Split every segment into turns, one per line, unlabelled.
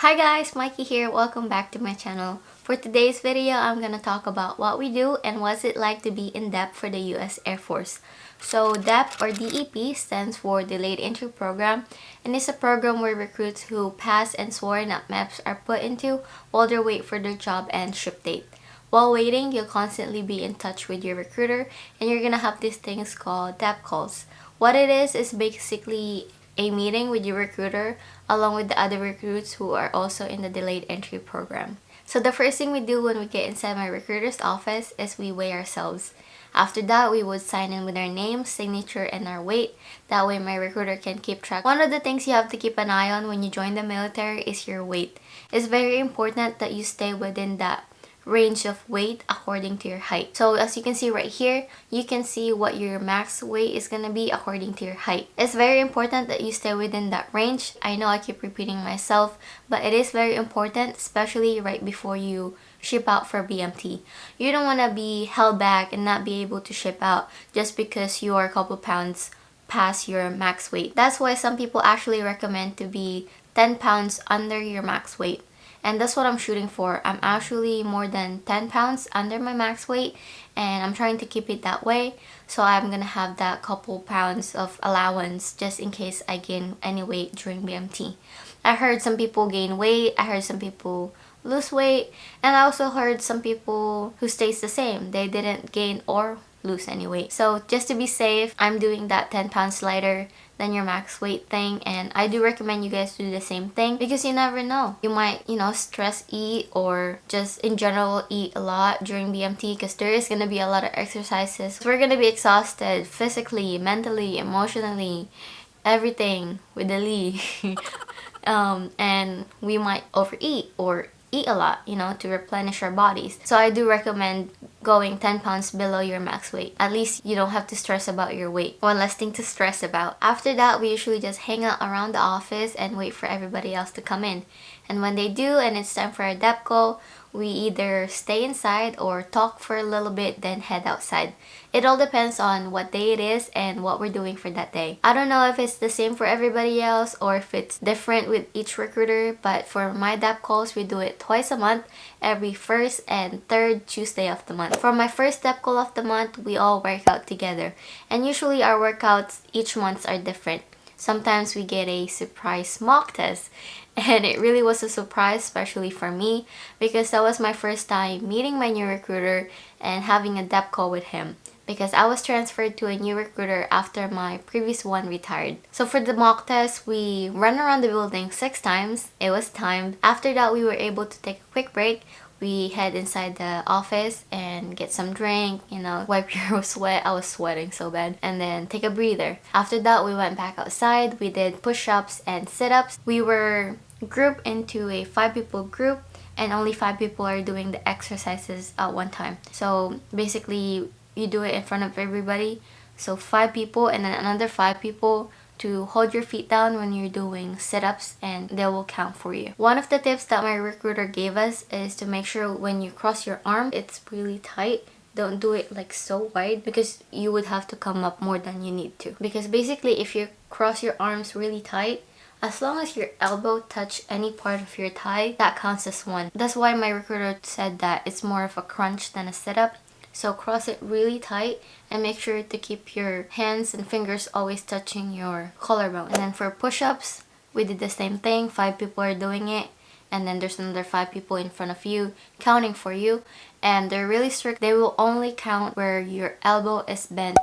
Hi guys, Mikey here. Welcome back to my channel. For today's video, I'm gonna talk about what we do and what's it like to be in DEP for the US Air Force. So DEP or DEP stands for Delayed Entry Program, and it's a program where recruits who pass and sworn up MEPs are put into while they wait for their job and ship date. While waiting, you'll constantly be in touch with your recruiter, and you're gonna have these things called DEP calls. What it is basically a meeting with your recruiter along with the other recruits who are also in the delayed entry program. So the first thing we do when we get inside my recruiter's office is we weigh ourselves. After that, we would sign in with our name, signature, and our weight. That way my recruiter can keep track. One of the things you have to keep an eye on when you join the military is your weight. It's very important that you stay within that range of weight according to your height. So as you can see right here, you can see what your max weight is gonna be according to your height. It's very important that you stay within that range. I know I keep repeating myself, but it is very important, especially right before you ship out for BMT. You don't want to be held back and not be able to ship out just because you are a couple pounds past your max weight. That's why some people actually recommend to be 10 pounds under your max weight. And that's what I'm shooting for. I'm actually more than 10 pounds under my max weight, and I'm trying to keep it that way. So I'm gonna have that couple pounds of allowance just in case I gain any weight during BMT. I heard some people gain weight, I heard some people lose weight, and I also heard some people who stays the same. They didn't gain or lose any weight. So just to be safe, I'm doing that 10 pounds lighter than your max weight thing, and I do recommend you guys do the same thing because you never know. You might, stress eat or just in general eat a lot during BMT because there is gonna be a lot of exercises. We're gonna be exhausted physically, mentally, emotionally, everything with the Lee. And we might overeat or eat a lot, to replenish our bodies. So I do recommend going 10 pounds below your max weight. At least you don't have to stress about your weight. One less thing to stress about. After that, we usually just hang out around the office and wait for everybody else to come in. And when they do and it's time for a DEP call, we either stay inside or talk for a little bit, then head outside. It all depends on what day it is and what we're doing for that day. I don't know if it's the same for everybody else or if it's different with each recruiter, but for my DEP calls, we do it twice a month, every first and third Tuesday of the month. For my first DEP call of the month, we all work out together. And usually our workouts each month are different. Sometimes we get a surprise mock test, and it really was a surprise, especially for me, because that was my first time meeting my new recruiter and having a DEP call with him, because I was transferred to a new recruiter after my previous one retired. So for the mock test, we ran around the building 6 times. It was timed. After that, we were able to take a quick break. We head inside the office and get some drink, wipe your sweat. I was sweating so bad. And then take a breather. After that, we went back outside. We did push-ups and sit-ups. We were grouped into a 5-people group, and only 5 people are doing the exercises at one time. So basically, you do it in front of everybody. So 5 people and then another 5 people to hold your feet down when you're doing sit-ups, and they will count for you. One of the tips that my recruiter gave us is to make sure when you cross your arm, it's really tight. Don't do it like so wide because you would have to come up more than you need to. Because basically if you cross your arms really tight, as long as your elbow touch any part of your thigh, that counts as one. That's why my recruiter said that it's more of a crunch than a sit-up. So cross it really tight and make sure to keep your hands and fingers always touching your collarbone. And then for push-ups, we did the same thing. 5 people are doing it, and then there's another 5 people in front of you counting for you. And they're really strict. They will only count where your elbow is bent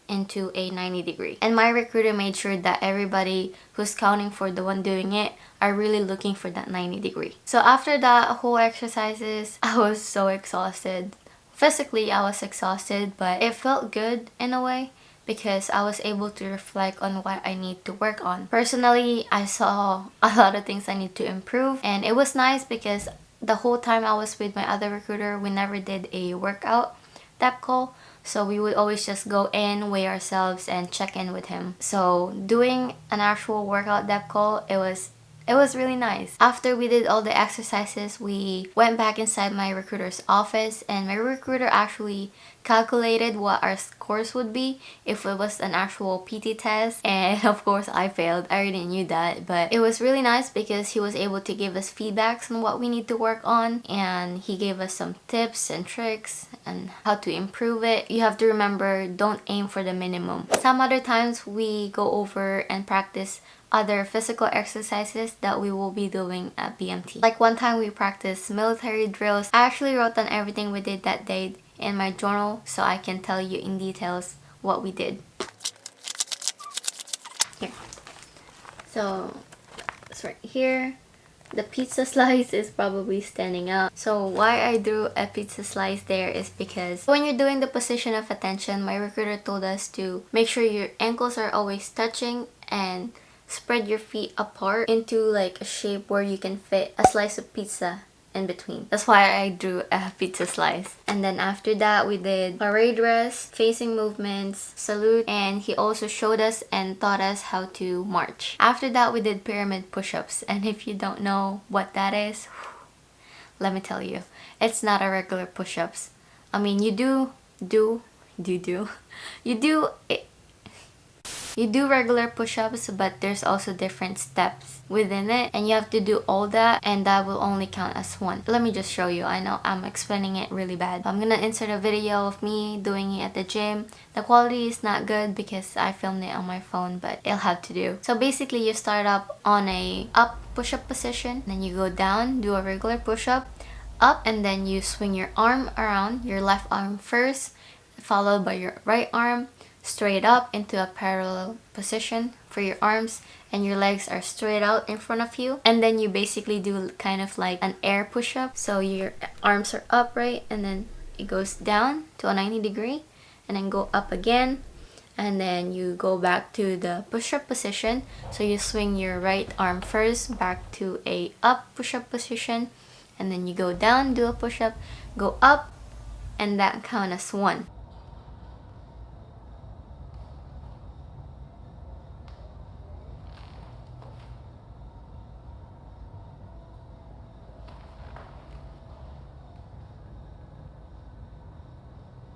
into a 90 degree. And my recruiter made sure that everybody who's counting for the one doing it are really looking for that 90 degree. So after that whole exercises, I was so exhausted. Physically, I was exhausted, but it felt good in a way because I was able to reflect on what I need to work on. Personally, I saw a lot of things I need to improve, and it was nice because the whole time I was with my other recruiter, we never did a workout DEP call. So we would always just go in, weigh ourselves, and check in with him. So doing an actual workout DEP call, it was really nice. After we did all the exercises, we went back inside my recruiter's office, and my recruiter actually calculated what our scores would be if it was an actual PT test, and of course I failed. I already knew that, but it was really nice because he was able to give us feedbacks on what we need to work on, and he gave us some tips and tricks and how to improve it. You have to remember, don't aim for the minimum. Some other times we go over and practice other physical exercises that we will be doing at BMT. Like one time we practiced military drills. I actually wrote down everything we did that day in my journal so I can tell you in details what we did. Here. So it's right here. The pizza slice is probably standing out. So why I drew a pizza slice there is because when you're doing the position of attention, my recruiter told us to make sure your ankles are always touching and spread your feet apart into like a shape where you can fit a slice of pizza in between. That's why I drew a pizza slice. And then after that we did parade rest, facing movements, salute, and he also showed us and taught us how to march. After that we did pyramid push-ups, and if you don't know what that is, let me tell you, it's not a regular push-ups. I mean, you do regular push-ups, but there's also different steps within it, and you have to do all that, and that will only count as one. Let me just show you. I know I'm explaining it really bad. I'm gonna insert a video of me doing it at the gym. The quality is not good because I filmed it on my phone, but it'll have to do. So basically you start up on a up push-up position, then you go down, do a regular push-up, up, and then you swing your arm around, your left arm first, followed by your right arm, straight up into a parallel position for your arms, and your legs are straight out in front of you, and then you basically do kind of like an air push-up. So your arms are upright, and then it goes down to a 90 degree, and then go up again, and then you go back to the push-up position. So you swing your right arm first back to a up push-up position, and then you go down, do a push-up, go up, and that count as one.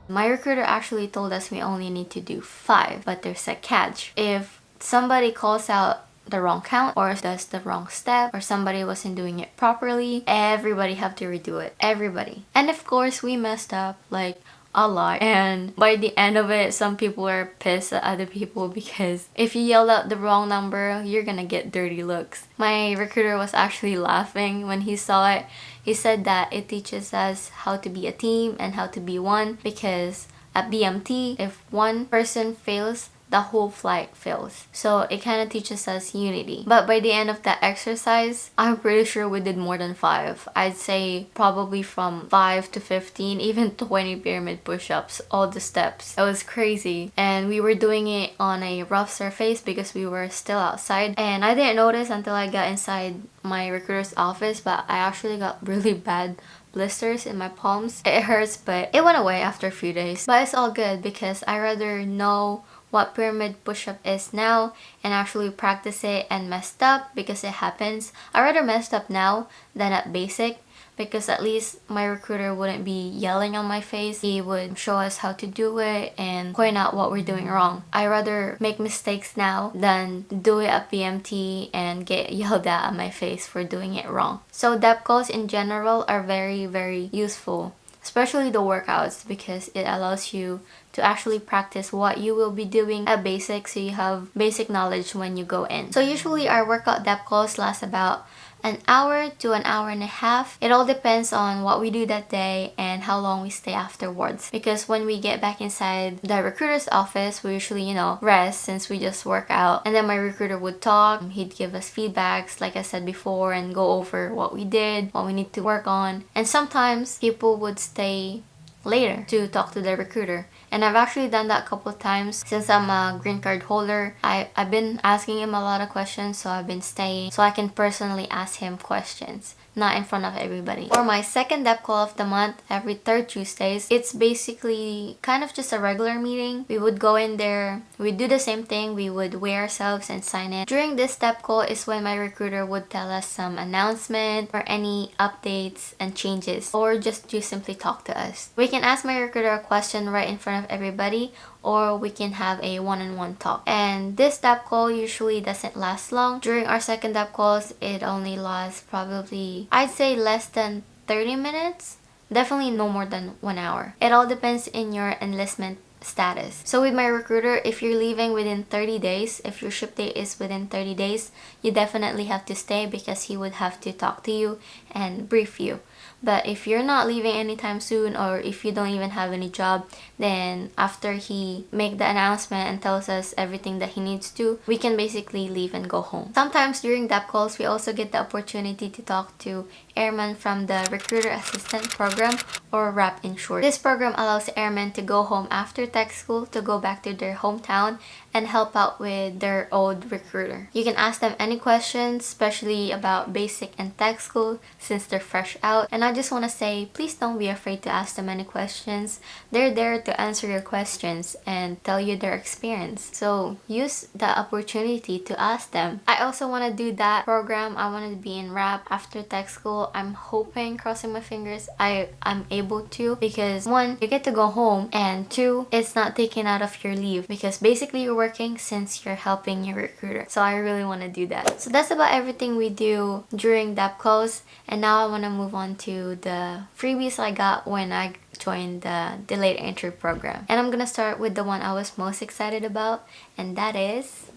My recruiter actually told us we only need to do 5, but there's a catch. If somebody calls out the wrong count or does the wrong step, or somebody wasn't doing it properly, everybody have to redo it. Everybody. And of course we messed up like a lot, and by the end of it some people were pissed at other people because if you yell out the wrong number, you're gonna get dirty looks. My recruiter was actually laughing when he saw it. He said that it teaches us how to be a team and how to be one, because at BMT, if one person fails, the whole flight fails. So it kind of teaches us unity. But by the end of that exercise, I'm pretty sure we did more than 5. I'd say probably from 5 to 15, even 20 pyramid push-ups, all the steps. It was crazy. And we were doing it on a rough surface because we were still outside. And I didn't notice until I got inside my recruiter's office, but I actually got really bad blisters in my palms. It hurts, but it went away after a few days. But it's all good because I rather know what pyramid push-up is now and actually practice it and messed up, because it happens. I rather messed up now than at basic, because at least my recruiter wouldn't be yelling on my face. He would show us how to do it and point out what we're doing wrong. I rather make mistakes now than do it at BMT and get yelled at my face for doing it wrong. So DEP calls in general are very, very useful, especially the workouts, because it allows you to actually practice what you will be doing at basic, so you have basic knowledge when you go in. So usually our workout DEP calls last about an hour to an hour and a half. It all depends on what we do that day and how long we stay afterwards, because when we get back inside the recruiter's office, we usually, rest since we just work out, and then my recruiter would talk. He'd give us feedbacks like I said before and go over what we did, what we need to work on. And sometimes people would stay later to talk to the recruiter, and I've actually done that a couple of times. Since I'm a green card holder, I've been asking him a lot of questions, so I've been staying so I can personally ask him questions, not in front of everybody. For my second DEP call of the month, every third Tuesdays, it's basically kind of just a regular meeting. We would go in there, we'd do the same thing, we would weigh ourselves and sign in. During this DEP call is when my recruiter would tell us some announcement or any updates and changes, or just to simply talk to us. We can ask my recruiter a question right in front of everybody, or we can have a one-on-one talk. And this DEP call usually doesn't last long. During our second DEP calls, it only lasts probably, I'd say, less than 30 minutes. Definitely no more than 1 hour. It all depends in your enlistment status. So with my recruiter, if you're leaving within 30 days, if your ship date is within 30 days, you definitely have to stay because he would have to talk to you and brief you. But if you're not leaving anytime soon, or if you don't even have any job, then after he make the announcement and tells us everything that he needs to, we can basically leave and go home. Sometimes during DEP calls, we also get the opportunity to talk to airmen from the Recruiter Assistant Program, or RAP in short. This program allows airmen to go home after tech school to go back to their hometown and help out with their old recruiter. You can ask them any questions, especially about basic and tech school, since they're fresh out. And I just want to say, please don't be afraid to ask them any questions. They're there to answer your questions and tell you their experience. So use the opportunity to ask them. I also want to do that program. I want to be in RAP after tech school. I'm hoping, crossing my fingers, I'm able to, because 1, you get to go home, and 2, it's not taken out of your leave, because basically you're working since you're helping your recruiter. So I really want to do that. So that's about everything we do during DEP calls. And now I want to move on to the freebies I got when I joined the delayed entry program. And I'm gonna start with the one I was most excited about, and that is,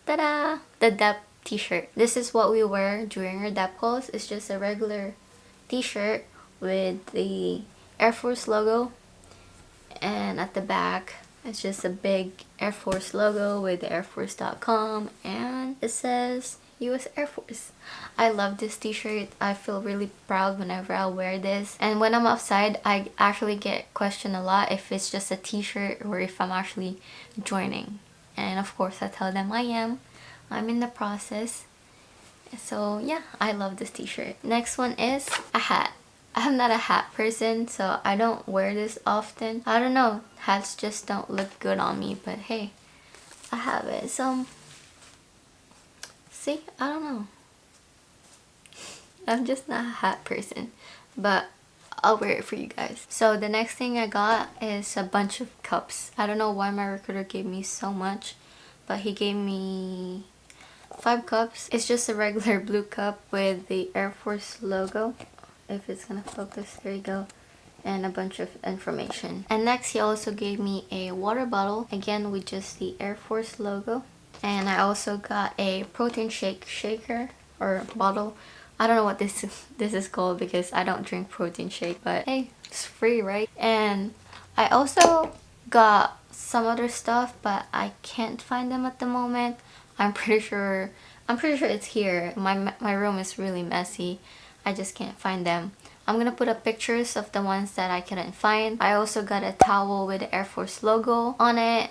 ta-da, the DEP t-shirt. This is what we wear during our DEP calls. It's just a regular t-shirt with the Air Force logo, and at the back it's just a big Air Force logo with the airforce.com, and it says US Air Force. I love this t-shirt. I feel really proud whenever I wear this. And when I'm outside, I actually get questioned a lot if it's just a t-shirt or if I'm actually joining. And of course I tell them I'm in the process. So yeah, I love this t-shirt. Next one is a hat. I'm not a hat person, so I don't wear this often. I don't know, hats just don't look good on me, but hey, I have it. So see, I don't know. I'm just not a hat person, but I'll wear it for you guys. So the next thing I got is a bunch of cups. I don't know why my recruiter gave me so much, but he gave me 5 cups. It's just a regular blue cup with the Air Force logo. If it's gonna focus, there you go. And a bunch of information. And next he also gave me a water bottle, again with just the Air Force logo. And I also got a protein shake shaker or bottle. I don't know what this is called because I don't drink protein shake, but hey, it's free, right? And I also got some other stuff, but I can't find them at the moment. I'm pretty sure it's here. My room is really messy. I just can't find them. I'm gonna put up pictures of the ones that I couldn't find. I also got a towel with the Air Force logo on it.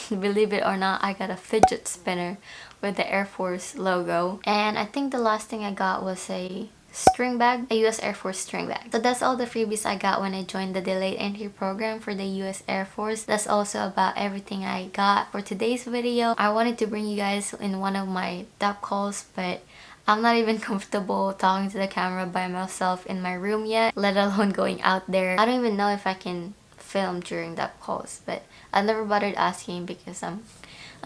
Believe it or not, I got a fidget spinner with the Air Force logo. And I think the last thing I got was a string bag, a US Air Force string bag. So that's all the freebies I got when I joined the delayed entry program for the US Air Force. That's also about everything I got for today's video. I wanted to bring you guys in one of my DEP calls, but I'm not even comfortable talking to the camera by myself in my room yet, let alone going out there. I don't even know if I can film during DEP calls, but I never bothered asking because I'm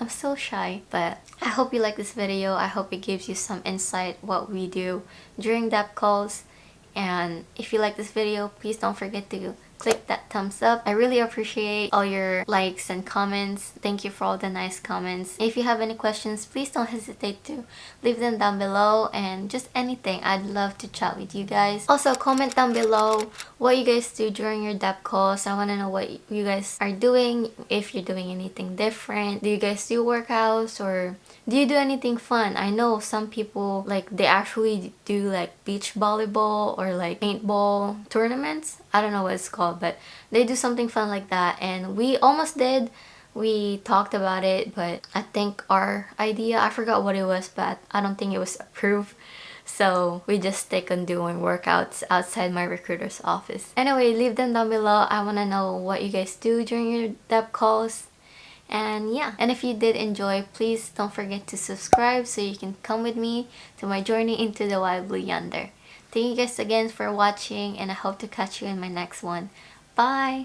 still shy. But I hope you like this video. I hope it gives you some insight what we do during DEP calls. And if you like this video, please don't forget to click that thumbs up. I really appreciate all your likes and comments. Thank you for all the nice comments. If you have any questions, please don't hesitate to leave them down below, and just anything. I'd love to chat with you guys. Also, comment down below what you guys do during your DEP calls. I want to know what you guys are doing, if you're doing anything different. Do you guys do workouts, or do you do anything fun? I know some people, like, they actually do like beach volleyball or like paintball tournaments. I don't know what it's called, but they do something fun like that, and we almost did. We talked about it, but I think our idea, I forgot what it was, but I don't think it was approved. So we just stick on doing workouts outside my recruiter's office. Anyway, leave them down below. I want to know what you guys do during your DEP calls. And yeah, and if you did enjoy, please don't forget to subscribe so you can come with me to my journey into the wild blue yonder. Thank you guys again for watching, and I hope to catch you in my next one. Bye!